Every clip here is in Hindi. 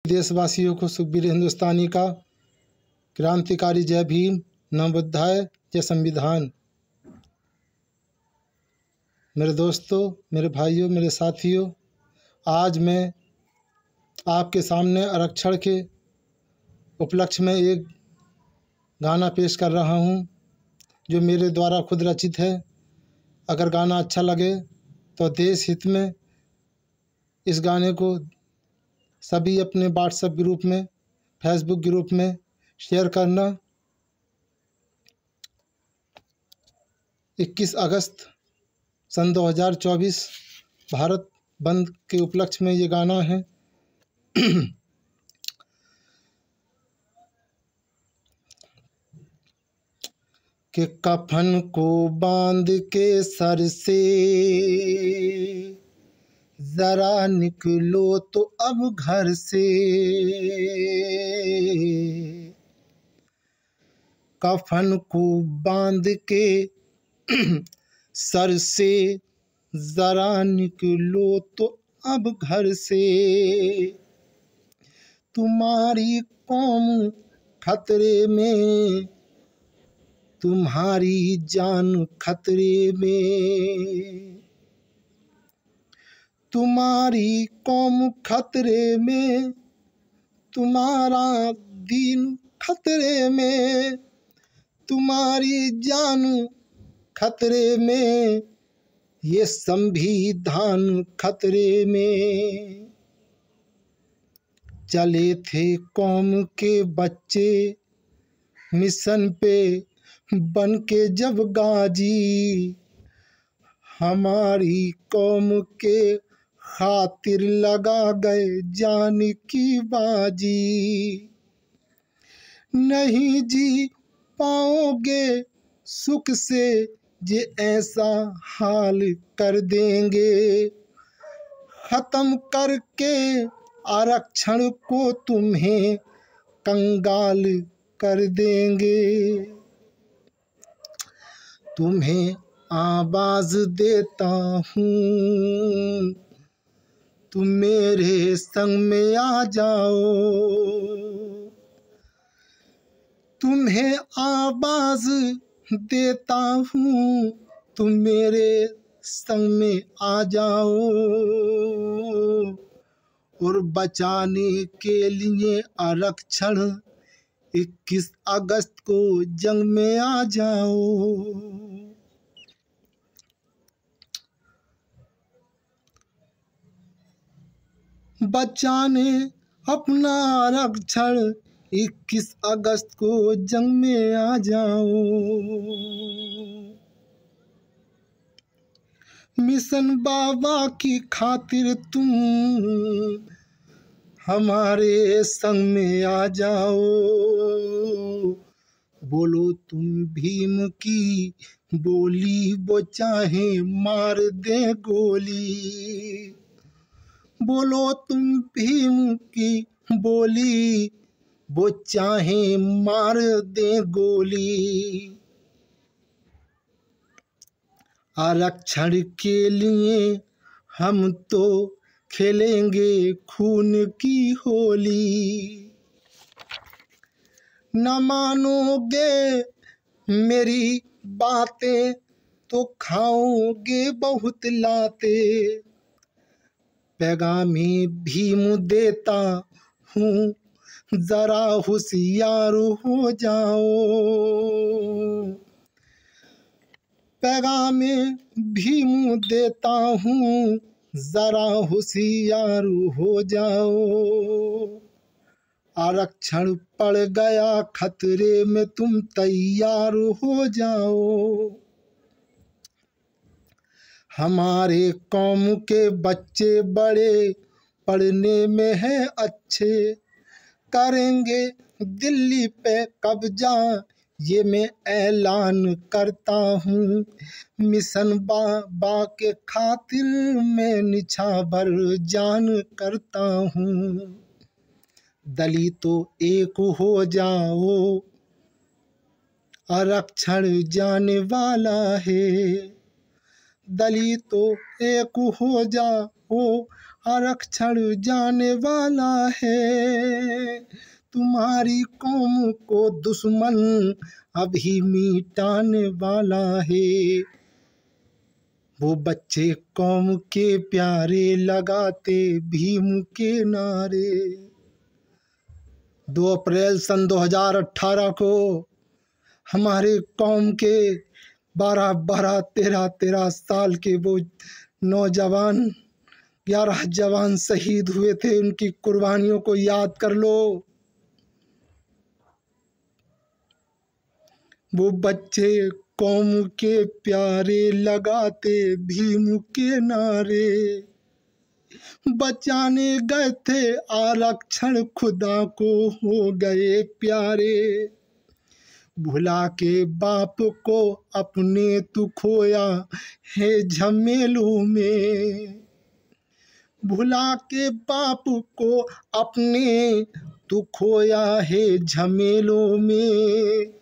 देशवासियों को सुखबीर हिंदुस्तानी का क्रांतिकारी जय भीम, नवोत्थाय, जय संविधान। मेरे दोस्तों, मेरे भाइयों, मेरे साथियों, आज मैं आपके सामने आरक्षण के उपलक्ष्य में एक गाना पेश कर रहा हूँ जो मेरे द्वारा खुद रचित है। अगर गाना अच्छा लगे तो देश हित में इस गाने को सभी अपने व्हाट्सएप ग्रुप में, फेसबुक ग्रुप में शेयर करना। 21 अगस्त सन 2024 भारत बंद के उपलक्ष्य में ये गाना है। कि कफन को बांध के सर से जरा निकलो तो अब घर से, कफन को बांध के सर से जरा निकलो तो अब घर से, तुम्हारी कौम खतरे में, तुम्हारी जान खतरे में, तुम्हारी कौम खतरे में, तुम्हारा दीन खतरे में, तुम्हारी जान खतरे में, ये संविधान खतरे में। चले थे कौम के बच्चे मिशन पे बन के जब गाजी, हमारी कौम के खातिर लगा गए जान की बाजी। नहीं जी पाओगे सुख से ये ऐसा हाल कर देंगे, खत्म करके आरक्षण को तुम्हें कंगाल कर देंगे। तुम्हें आवाज देता हूँ, तुम मेरे संग में आ जाओ, तुम्हें आवाज देता हूँ, तुम मेरे संग में आ जाओ, और बचाने के लिए आरक्षण 21 अगस्त को जंग में आ जाओ। बचाने अपना आरक्षण 21 अगस्त को जंग में आ जाओ। मिशन बाबा की खातिर तुम हमारे संग में आ जाओ, बोलो तुम भीम की बोली, वो चाहे मार दे गोली, बोलो तुम भीम की बोली, वो चाहे मार दे गोली। आरक्षण के लिए हम तो खेलेंगे खून की होली। न मानोगे मेरी बातें तो खाओगे बहुत लाते, पैगामी भीम देता हूँ, जरा होशियार हो जाओ, पैगाम भीम देता हूँ, जरा होशियार हो जाओ। आरक्षण पड़ गया खतरे में, तुम तैयार हो जाओ। हमारे कौम के बच्चे बड़े पढ़ने में हैं अच्छे, करेंगे दिल्ली पे कब्जा ये मैं ऐलान करता हूँ। मिशन बाबा के खातिर मैं निछावर जान करता हूँ। दलितों एक हो जाओ, आरक्षण जाने वाला है। दलितों एक हो जाओ, आरक्षण जाने वाला है, तुम्हारी कौम को दुश्मन अभी मिटाने वाला है। वो बच्चे कौम के प्यारे लगाते भीम के नारे। 2 अप्रैल सन 2018 को हमारे कौम के 12 13 साल के वो नौजवान 11 जवान शहीद हुए थे। उनकी कुर्बानियों को याद कर लो। वो बच्चे कौम के प्यारे लगाते भीम के नारे, बचाने गए थे आरक्षण खुदा को हो गए प्यारे। भुला के बाप को अपने तू खोया है झमेलों में, भुला के बाप को अपने तू खोया है झमेलों में।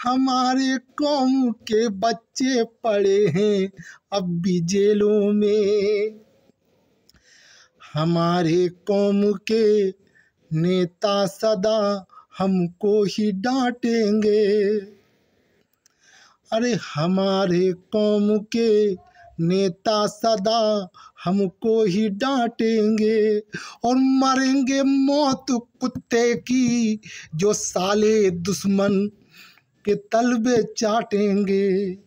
हमारे कौम के बच्चे पड़े हैं अब भी जेलों में। हमारे कौम के नेता सदा हमको ही डांटेंगे। अरे हमारे कौम के नेता सदा हमको ही डांटेंगे, और मरेंगे मौत कुत्ते की जो साले दुश्मन के तलबे चाटेंगे।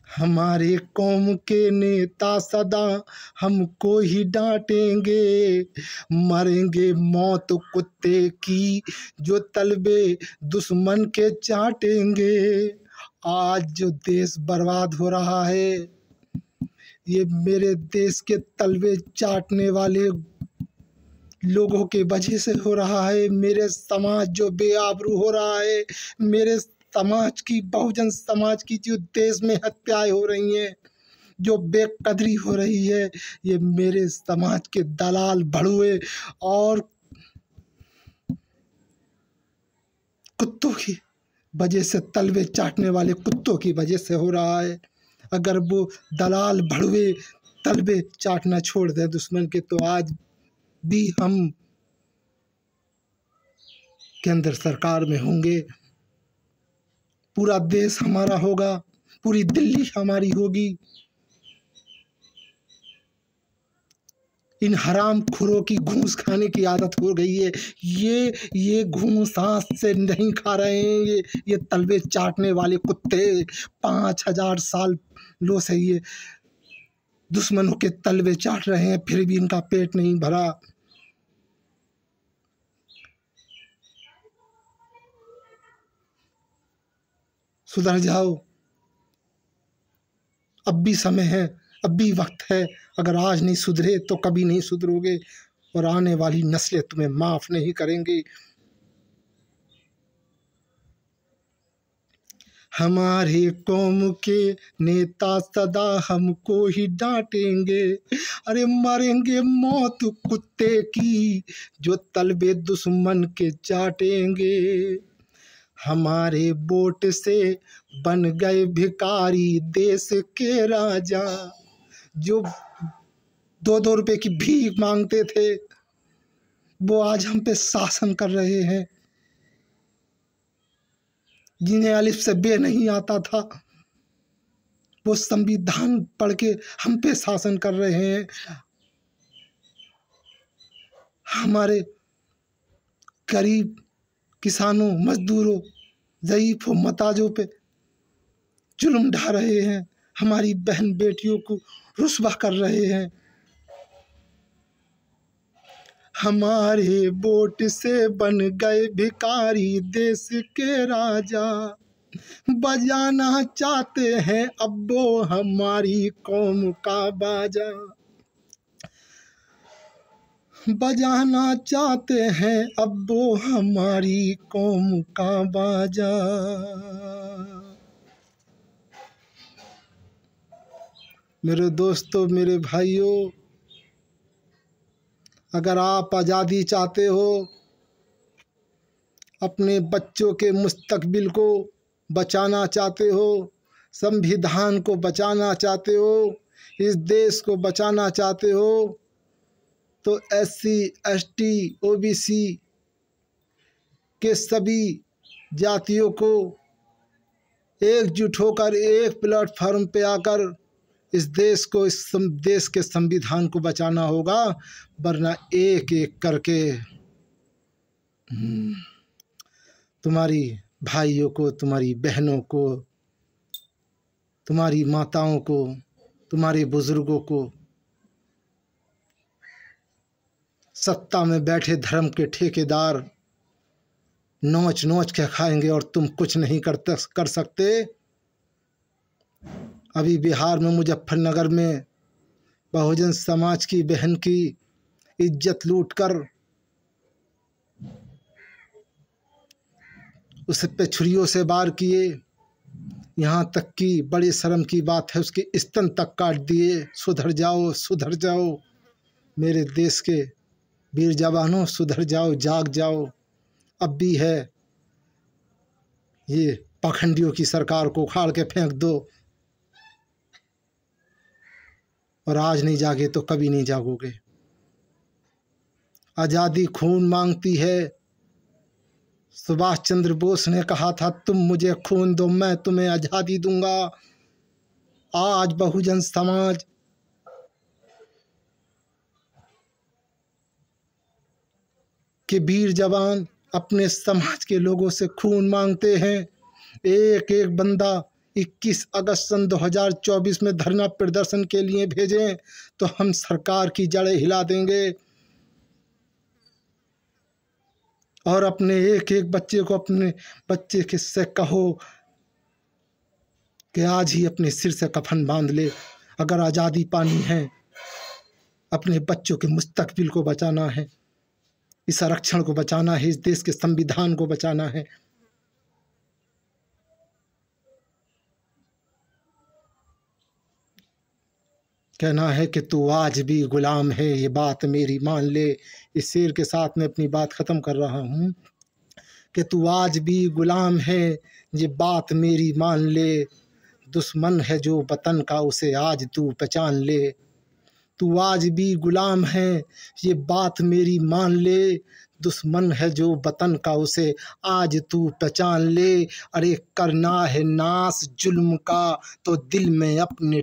हमारे कौम के नेता सदा हमको ही डांटेंगे, मरेंगे मौत कुत्ते की जो तलबे दुश्मन के चाटेंगे। आज जो देश बर्बाद हो रहा है, ये मेरे देश के तलबे चाटने वाले लोगों के वजह से हो रहा है। मेरे समाज जो बेआबरू हो रहा है, मेरे समाज की, बहुजन समाज की जो देश में हत्याएं हो रही हैं, जो बेकदरी हो रही है, ये मेरे समाज के दलाल भड़ुए और कुत्तों की वजह से, तलवे चाटने वाले कुत्तों की वजह से हो रहा है। अगर वो दलाल भड़ुए तलवे चाटना छोड़ दें दुश्मन के, तो आज भी हम केंद्र सरकार में होंगे, पूरा देश हमारा होगा, पूरी दिल्ली हमारी होगी। इन हराम खोरों की घूस खाने की आदत हो गई है। ये घूस हाथ से नहीं खा रहे हैं, ये तलवे चाटने वाले कुत्ते 5000 सालों से ये दुश्मनों के तलवे चाट रहे हैं, फिर भी इनका पेट नहीं भरा। सुधर जाओ, अब भी समय है, अब भी वक्त है। अगर आज नहीं सुधरे तो कभी नहीं सुधरोगे, और आने वाली नस्लें तुम्हें माफ नहीं करेंगी। हमारे कौम के नेता सदा हमको ही डांटेंगे, अरे मरेंगे मौत कुत्ते की जो तलबे दुश्मन के चाटेंगे। हमारे वोट से बन गए भिखारी देश के राजा, जो 2-2 रुपए की भीख मांगते थे, वो आज हम पे शासन कर रहे हैं। जिन्हें अलिफ से बे नहीं आता था, वो संविधान पढ़ के हम पे शासन कर रहे हैं। हमारे गरीब किसानों, मजदूरों, ज़ईफ़ों, मोहताजों पे जुल्म ढा रहे हैं, हमारी बहन बेटियों को रुस्वा कर रहे हैं। हमारे वोट से बन गए भिखारी देश के राजा, बजाना चाहते हैं अब वो हमारी कौम का बाजा, बजाना चाहते हैं अब वो हमारी कौम का बाजा। मेरे दोस्तों, मेरे भाइयों, अगर आप आज़ादी चाहते हो, अपने बच्चों के मुस्तकबिल को बचाना चाहते हो, संविधान को बचाना चाहते हो, इस देश को बचाना चाहते हो, तो SC ST OBC के सभी जातियों को एकजुट होकर एक प्लेटफार्म पे आकर इस देश को, इस देश के संविधान को बचाना होगा, वरना एक एक करके तुम्हारी भाइयों को, तुम्हारी बहनों को, तुम्हारी माताओं को, तुम्हारे बुजुर्गों को सत्ता में बैठे धर्म के ठेकेदार नोच नोच के खाएंगे और तुम कुछ नहीं कर सकते। अभी बिहार में मुजफ्फरनगर में बहुजन समाज की बहन की इज्जत लूटकर उस पे छुरियों से वार किए, यहाँ तक कि बड़ी शर्म की बात है उसके स्तन तक काट दिए। सुधर जाओ, सुधर जाओ मेरे देश के वीर जवानों, सुधर जाओ, जाग जाओ। अब भी है, ये पाखंडियों की सरकार को उखाड़ के फेंक दो, और आज नहीं जागे तो कभी नहीं जागोगे। आज़ादी खून मांगती है। सुभाष चंद्र बोस ने कहा था, तुम मुझे खून दो, मैं तुम्हें आज़ादी दूंगा। आज बहुजन समाज के वीर जवान अपने समाज के लोगों से खून मांगते हैं। एक एक बंदा 21 अगस्त सन 2024 में धरना प्रदर्शन के लिए भेजें तो हम सरकार की जड़ें हिला देंगे। और अपने एक एक बच्चे को, अपने बच्चे के से कहो कि आज ही अपने सिर से कफन बांध ले। अगर आज़ादी पानी है, अपने बच्चों के मुस्तकबिल को बचाना है, इस आरक्षण को बचाना है, इस देश के संविधान को बचाना है। कहना है कि तू आज भी गुलाम है, ये बात मेरी मान ले। इस शेर के साथ मैं अपनी बात ख़त्म कर रहा हूँ कि तू आज भी गुलाम है, ये बात मेरी मान ले। दुश्मन है जो वतन का, उसे आज तू पहचान ले। तू आज भी गुलाम है, ये बात मेरी मान ले। दुश्मन है जो वतन का, उसे आज तू पहचान ले। अरे करना है नाश जुल्म का, तो दिल में अपने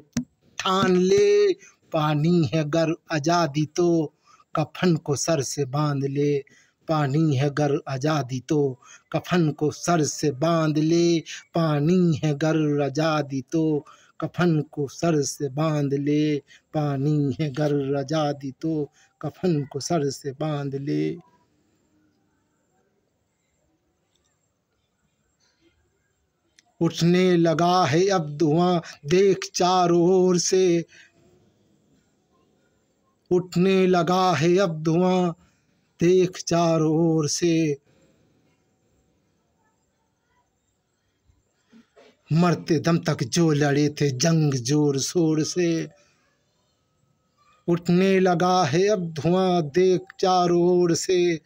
ठान ले। पानी है गर आज़ादी तो कफन को सर से बांध ले। पानी है गर आज़ादी तो कफन को सर से बांध ले। पानी है गर आज़ादी तो कफन को सर से बांध ले। पानी है गर आज़ादी तो कफन को सर से बांध ले। उठने लगा है अब धुआं देख चारों ओर से। उठने लगा है अब धुआं देख चारों ओर से। मरते दम तक जो लड़े थे जंग जोर शोर से। उठने लगा है अब धुआं देख चारों ओर से।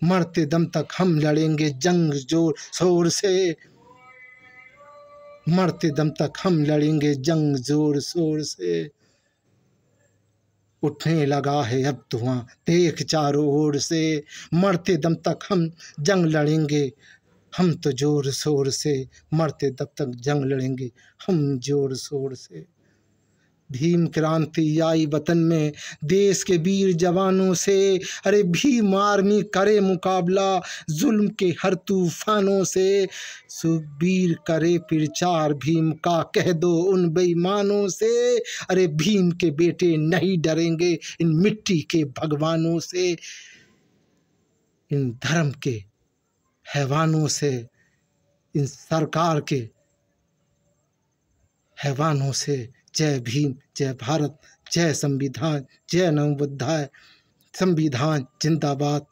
मरते दम तक हम लड़ेंगे जंग जोर शोर से। मरते दम तक हम लड़ेंगे जंग जोर शोर से। उठने लगा है अब धुआं देख चारों ओर से। मरते दम तक हम जंग लड़ेंगे हम तो जोर शोर से। मरते दम तक जंग लड़ेंगे हम जोर शोर से। भीम क्रांति आई वतन में देश के वीर जवानों से। अरे भीम आर्मी करे मुकाबला जुल्म के हर तूफानों से। सुखबीर करे प्रचार भीम का कह दो उन बेईमानों से। अरे भीम के बेटे नहीं डरेंगे इन मिट्टी के भगवानों से। इन धर्म के हैवानों से, इन सरकार के हैवानों से। जय भीम, जय भारत, जय संविधान, जय नवोत्थान। संविधान जिंदाबाद।